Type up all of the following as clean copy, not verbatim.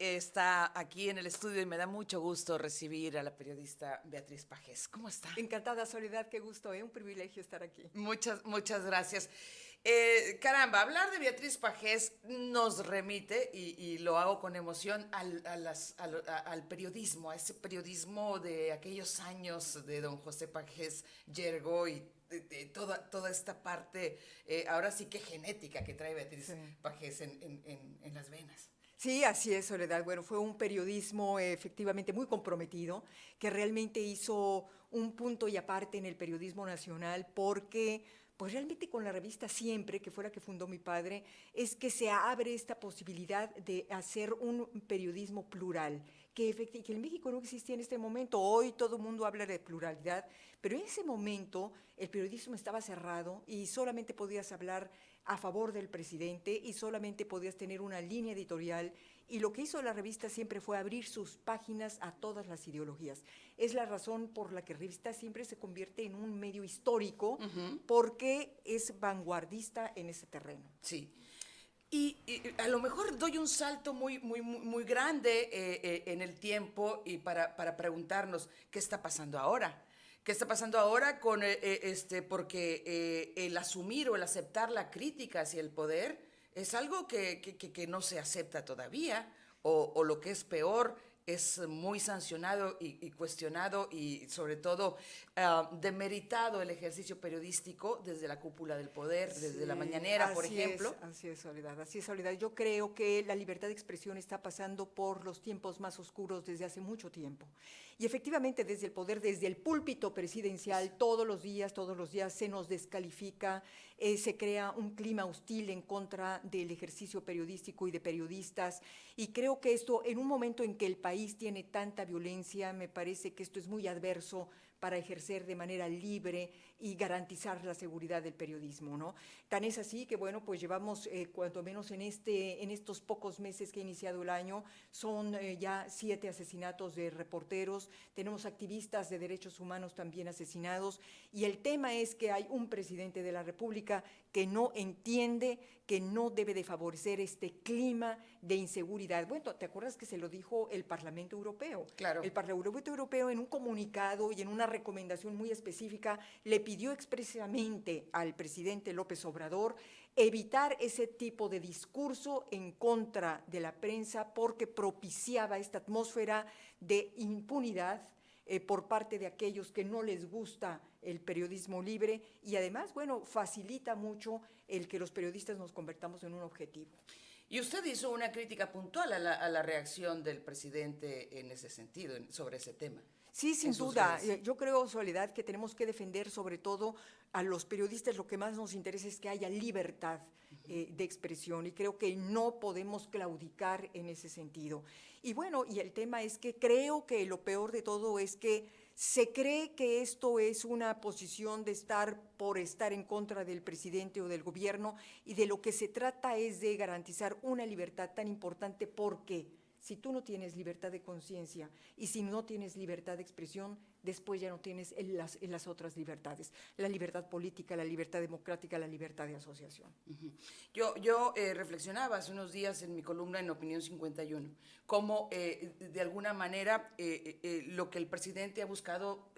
está aquí en el estudio y me da mucho gusto recibir a la periodista Beatriz Pajés. ¿Cómo está? Encantada, Soledad, qué gusto, un privilegio estar aquí. Muchas gracias. Caramba, hablar de Beatriz Pajés nos remite, y lo hago con emoción, al periodismo, a ese periodismo de aquellos años de don José Pajés Yergo y de toda esta parte, ahora sí que genética que trae Beatriz Pajés en las venas. Sí, así es, Soledad. Bueno, fue un periodismo efectivamente muy comprometido, que realmente hizo un punto y aparte en el periodismo nacional, porque pues realmente con la revista Siempre, que fue la que fundó mi padre, es que se abre esta posibilidad de hacer un periodismo plural, que en México no existía en este momento. Hoy todo el mundo habla de pluralidad, pero en ese momento el periodismo estaba cerrado y solamente podías hablar a favor del presidente y solamente podías tener una línea editorial, y lo que hizo la revista Siempre fue abrir sus páginas a todas las ideologías. Es la razón por la que Revista Siempre se convierte en un medio histórico, porque es vanguardista en ese terreno. Sí. Y a lo mejor doy un salto muy grande en el tiempo y para preguntarnos qué está pasando ahora. ¿Qué está pasando ahora con porque el asumir o el aceptar la crítica hacia el poder es algo que no se acepta todavía, o lo que es peor, es muy sancionado y cuestionado, y sobre todo demeritado el ejercicio periodístico desde la cúpula del poder, desde la mañanera, por ejemplo? Así es, Soledad, así es, Soledad. Yo creo que la libertad de expresión está pasando por los tiempos más oscuros desde hace mucho tiempo. Y efectivamente desde el poder, desde el púlpito presidencial, todos los días se nos descalifica, se crea un clima hostil en contra del ejercicio periodístico y de periodistas. Y creo que esto, en un momento en que el país tiene tanta violencia, me parece que esto es muy adverso para ejercer de manera libre y garantizar la seguridad del periodismo, ¿no? Tan es así que, bueno, pues llevamos, cuanto menos en estos pocos meses que ha iniciado el año, son ya 7 asesinatos de reporteros, tenemos activistas de derechos humanos también asesinados, y el tema es que hay un presidente de la República que no entiende que no debe de favorecer este clima de inseguridad. Bueno, ¿te acuerdas que se lo dijo el Parlamento Europeo? Claro. El Parlamento Europeo, en un comunicado y en una recomendación muy específica, le pidió expresamente al presidente López Obrador evitar ese tipo de discurso en contra de la prensa, porque propiciaba esta atmósfera de impunidad por parte de aquellos que no les gusta el periodismo libre, y además, bueno, facilita mucho el que los periodistas nos convertamos en un objetivo. Y usted hizo una crítica puntual a la reacción del presidente en ese sentido, sobre ese tema. Sí, sin duda. Yo creo, Soledad, que tenemos que defender sobre todo a los periodistas. Lo que más nos interesa es que haya libertad de expresión, y creo que no podemos claudicar en ese sentido. Y bueno, y el tema es que creo que lo peor de todo es que se cree que esto es una posición de estar por estar en contra del presidente o del gobierno, y de lo que se trata es de garantizar una libertad tan importante, porque si tú no tienes libertad de conciencia y si no tienes libertad de expresión, después ya no tienes las otras libertades, la libertad política, la libertad democrática, la libertad de asociación. Yo reflexionaba hace unos días en mi columna en Opinión 51, cómo de alguna manera lo que el presidente ha buscado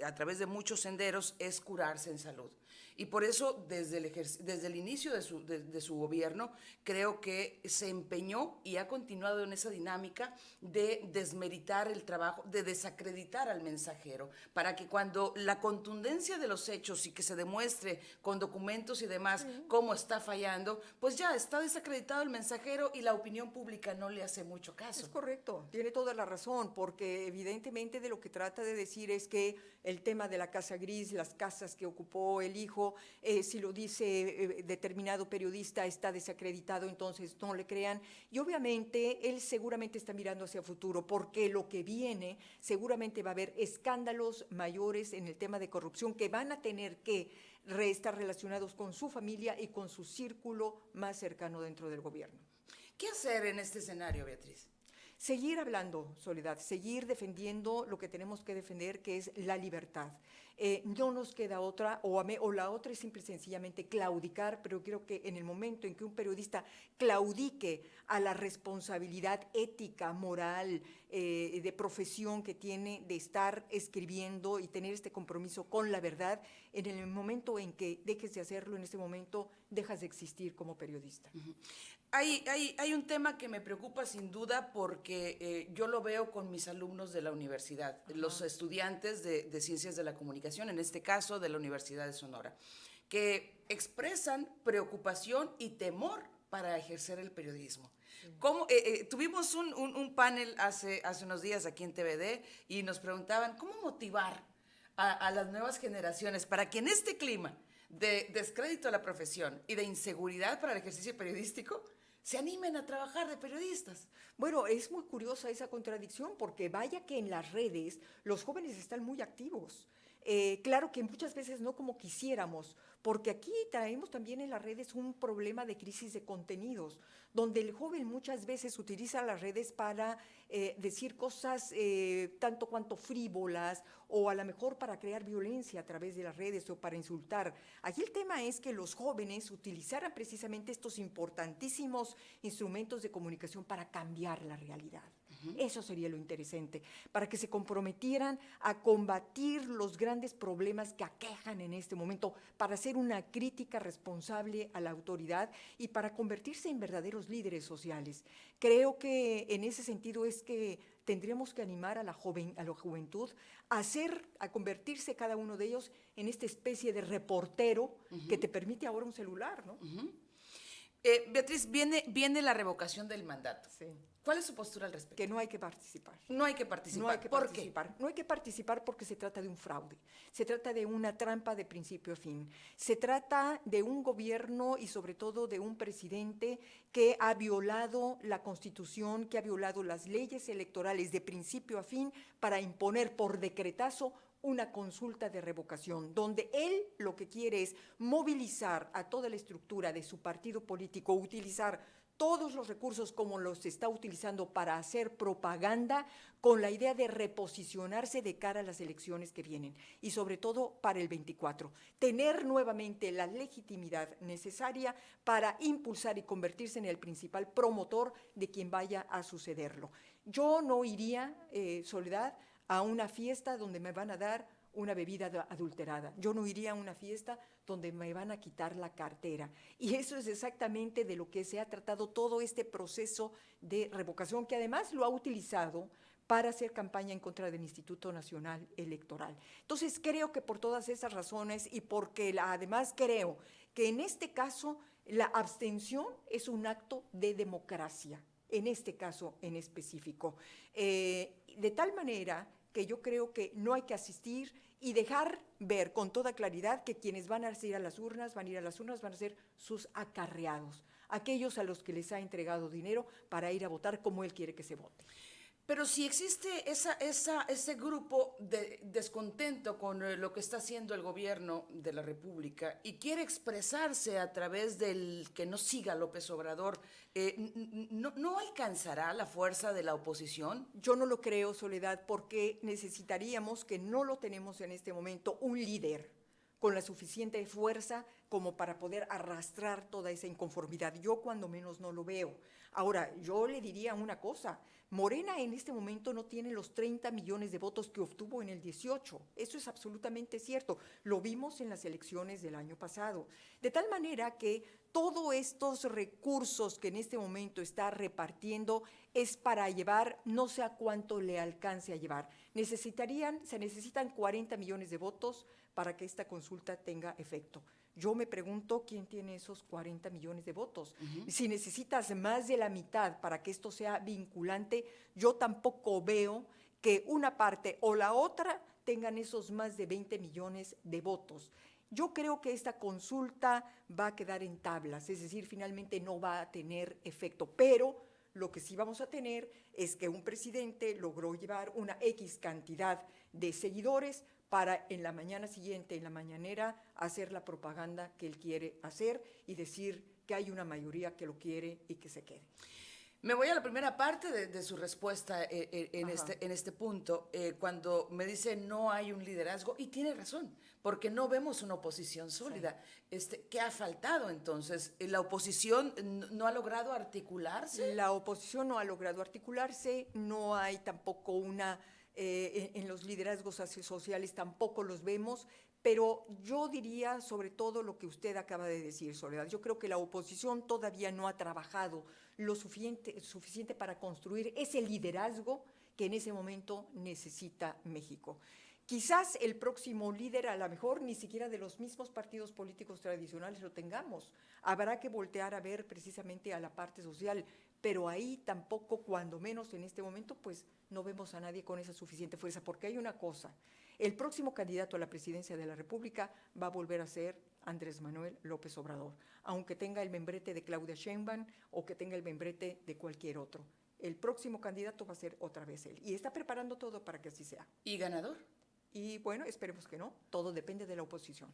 a través de muchos senderos es curarse en salud. Y por eso, desde el inicio de su gobierno, creo que se empeñó y ha continuado en esa dinámica de desmeritar el trabajo, de desacreditar al mensajero, para que cuando la contundencia de los hechos y que se demuestre con documentos y demás cómo está fallando, pues ya está desacreditado el mensajero y la opinión pública no le hace mucho caso. Es correcto, tiene toda la razón, porque evidentemente de lo que trata de decir es que el tema de la casa gris, las casas que ocupó el hijo, si lo dice determinado periodista está desacreditado, entonces no le crean. Y obviamente él seguramente está mirando hacia el futuro, porque lo que viene seguramente va a haber escándalos mayores en el tema de corrupción que van a tener que estar relacionados con su familia y con su círculo más cercano dentro del gobierno. ¿Qué hacer en este escenario, Beatriz? Seguir hablando, Soledad, seguir defendiendo lo que tenemos que defender, que es la libertad. No nos queda otra, o la otra es simple y sencillamente claudicar, pero creo que en el momento en que un periodista claudique a la responsabilidad ética, moral, de profesión que tiene de estar escribiendo y tener este compromiso con la verdad, en el momento en que dejes de hacerlo, en ese momento dejas de existir como periodista. Hay un tema que me preocupa sin duda porque yo lo veo con mis alumnos de la universidad, los estudiantes de Ciencias de la Comunicación, en este caso de la Universidad de Sonora, que expresan preocupación y temor para ejercer el periodismo. Tuvimos un panel hace unos días aquí en TVD y nos preguntaban cómo motivar a las nuevas generaciones para que en este clima de descrédito a la profesión y de inseguridad para el ejercicio periodístico se animen a trabajar de periodistas. Bueno, es muy curiosa esa contradicción porque vaya que en las redes los jóvenes están muy activos. Claro que muchas veces no como quisiéramos, porque aquí traemos también en las redes un problema de crisis de contenidos, donde el joven muchas veces utiliza las redes para decir cosas tanto cuanto frívolas o a lo mejor para crear violencia a través de las redes o para insultar. Aquí el tema es que los jóvenes utilizaran precisamente estos importantísimos instrumentos de comunicación para cambiar la realidad. Eso sería lo interesante, para que se comprometieran a combatir los grandes problemas que aquejan en este momento, para hacer una crítica responsable a la autoridad y para convertirse en verdaderos líderes sociales. Creo que en ese sentido es que tendríamos que animar a la juventud a convertirse cada uno de ellos en esta especie de reportero que te permite ahora un celular, ¿no? Beatriz, viene la revocación del mandato. Sí. ¿Cuál es su postura al respecto? Que no hay que participar. No hay que participar. No hay que ¿Por participar. qué? No hay que participar porque se trata de un fraude. Se trata de una trampa de principio a fin. Se trata de un gobierno y sobre todo de un presidente que ha violado la Constitución, que ha violado las leyes electorales de principio a fin para imponer por decretazo una consulta de revocación, donde él lo que quiere es movilizar a toda la estructura de su partido político, utilizar todos los recursos como los está utilizando para hacer propaganda con la idea de reposicionarse de cara a las elecciones que vienen y sobre todo para el 24. Tener nuevamente la legitimidad necesaria para impulsar y convertirse en el principal promotor de quien vaya a sucederlo. Yo no iría, Soledad, a una fiesta donde me van a dar una bebida adulterada. Yo no iría a una fiesta donde me van a quitar la cartera. Y eso es exactamente de lo que se ha tratado todo este proceso de revocación, que además lo ha utilizado para hacer campaña en contra del Instituto Nacional Electoral. Entonces, creo que por todas esas razones y porque además creo que en este caso la abstención es un acto de democracia, en este caso en específico. De tal manera que yo creo que no hay que asistir y dejar ver con toda claridad que quienes van a ir a las urnas, van a ser sus acarreados, aquellos a los que les ha entregado dinero para ir a votar como él quiere que se vote. Pero si existe ese grupo de descontento con lo que está haciendo el gobierno de la República y quiere expresarse a través del que no siga a López Obrador, ¿no alcanzará la fuerza de la oposición? Yo no lo creo, Soledad, porque necesitaríamos, que no lo tenemos en este momento, un líder con la suficiente fuerza como para poder arrastrar toda esa inconformidad. Yo cuando menos no lo veo. Ahora, yo le diría una cosa. Morena en este momento no tiene los 30 millones de votos que obtuvo en el 18. Eso es absolutamente cierto. Lo vimos en las elecciones del año pasado. De tal manera que todos estos recursos que en este momento está repartiendo es para llevar, no sé a cuánto le alcance a llevar. Se necesitan 40 millones de votos para que esta consulta tenga efecto. Yo me pregunto quién tiene esos 40 millones de votos. Si necesitas más de la mitad para que esto sea vinculante, yo tampoco veo que una parte o la otra tengan esos más de 20 millones de votos. Yo creo que esta consulta va a quedar en tablas, es decir, finalmente no va a tener efecto, pero lo que sí vamos a tener es que un presidente logró llevar una X cantidad de seguidores para en la mañana siguiente, en la mañanera, hacer la propaganda que él quiere hacer y decir que hay una mayoría que lo quiere y que se quede. Me voy a la primera parte de su respuesta en este punto, cuando me dice no hay un liderazgo, y tiene razón, porque no vemos una oposición sólida. Sí. ¿Qué ha faltado entonces? ¿La oposición no ha logrado articularse? La oposición no ha logrado articularse, no hay tampoco una, en los liderazgos sociales tampoco los vemos, pero yo diría sobre todo lo que usted acaba de decir, Soledad. Yo creo que la oposición todavía no ha trabajado lo suficiente para construir ese liderazgo que en ese momento necesita México. Quizás el próximo líder, a lo mejor ni siquiera de los mismos partidos políticos tradicionales lo tengamos. Habrá que voltear a ver precisamente a la parte social, pero ahí tampoco, cuando menos en este momento, pues no vemos a nadie con esa suficiente fuerza, porque hay una cosa: el próximo candidato a la presidencia de la República va a volver a ser Andrés Manuel López Obrador, aunque tenga el membrete de Claudia Sheinbaum o que tenga el membrete de cualquier otro. El próximo candidato va a ser otra vez él, y está preparando todo para que así sea. ¿Y ganador? Y bueno, esperemos que no, todo depende de la oposición.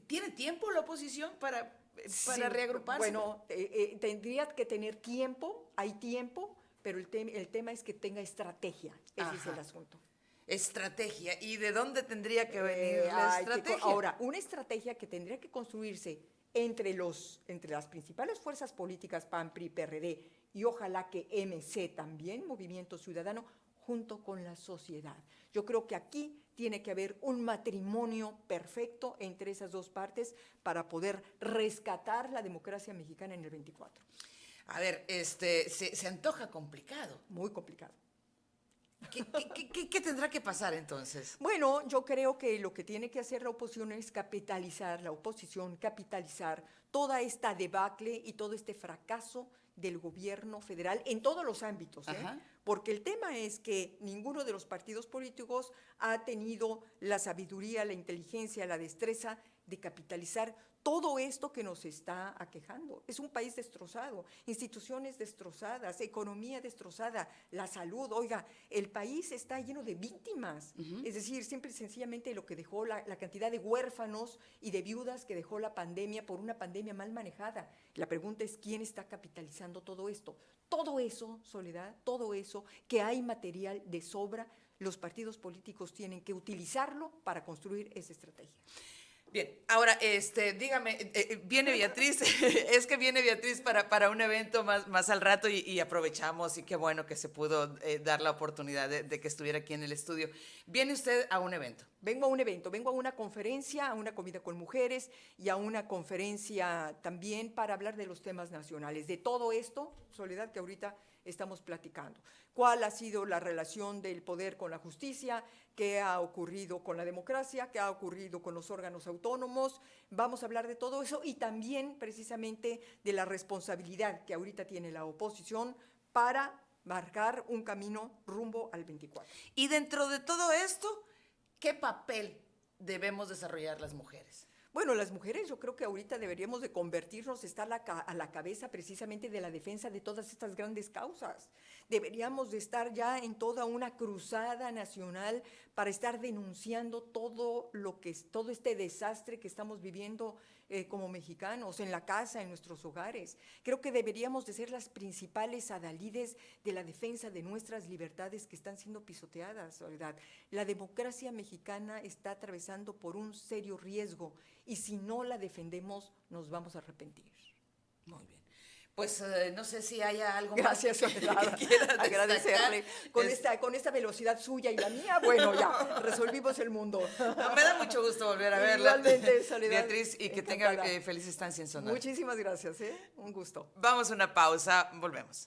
¿Tiene tiempo la oposición para Sí, reagruparse? bueno, tendría que tener tiempo, hay tiempo, pero el tema es que tenga estrategia, ese es el asunto. Estrategia, ¿y de dónde tendría que venir la estrategia? Ahora, una estrategia que tendría que construirse entre las principales fuerzas políticas, PAN, PRI, PRD, y ojalá que MC también, Movimiento Ciudadano, junto con la sociedad. Yo creo que aquí tiene que haber un matrimonio perfecto entre esas dos partes para poder rescatar la democracia mexicana en el 24. A ver, se antoja complicado. Muy complicado. ¿Qué tendrá que pasar entonces? Bueno, yo creo que lo que tiene que hacer la oposición es capitalizar toda esta debacle y todo este fracaso del gobierno federal en todos los ámbitos, porque el tema es que ninguno de los partidos políticos ha tenido la sabiduría, la inteligencia, la destreza de capitalizar todo esto que nos está aquejando. Es un país destrozado, instituciones destrozadas, economía destrozada, la salud. Oiga, el país está lleno de víctimas. Es decir, simple y sencillamente lo que dejó la cantidad de huérfanos y de viudas que dejó la pandemia por una pandemia mal manejada. La pregunta es, ¿quién está capitalizando todo esto? Todo eso, Soledad, todo eso, que hay material de sobra, los partidos políticos tienen que utilizarlo para construir esa estrategia. Bien, ahora, dígame, viene Beatriz, es que viene Beatriz para un evento más al rato y aprovechamos, y qué bueno que se pudo dar la oportunidad de que estuviera aquí en el estudio. ¿Viene usted a un evento? Vengo a un evento, vengo a una conferencia, a una comida con mujeres y a una conferencia también para hablar de los temas nacionales, de todo esto, Soledad, que ahorita estamos platicando. ¿Cuál ha sido la relación del poder con la justicia? ¿Qué ha ocurrido con la democracia? ¿Qué ha ocurrido con los órganos autónomos? Vamos a hablar de todo eso y también precisamente de la responsabilidad que ahorita tiene la oposición para marcar un camino rumbo al 24. Y dentro de todo esto, ¿qué papel debemos desarrollar las mujeres? Bueno, las mujeres yo creo que ahorita deberíamos de convertirnos, estar a la cabeza precisamente de la defensa de todas estas grandes causas. Deberíamos de estar ya en toda una cruzada nacional para estar denunciando todo este desastre que estamos viviendo como mexicanos, en la casa, en nuestros hogares. Creo que deberíamos de ser las principales adalides de la defensa de nuestras libertades que están siendo pisoteadas, Soledad. La democracia mexicana está atravesando por un serio riesgo y si no la defendemos nos vamos a arrepentir. Muy bien. Pues no sé si haya algo Gracias, más que quiera agradecerle. Con esta velocidad suya y la mía, bueno, ya, resolvimos el mundo. No, me da mucho gusto volver a verla. Igualmente, Soledad. Beatriz, y que tenga feliz estancia en Sonora. Muchísimas gracias, un gusto. Vamos a una pausa, volvemos.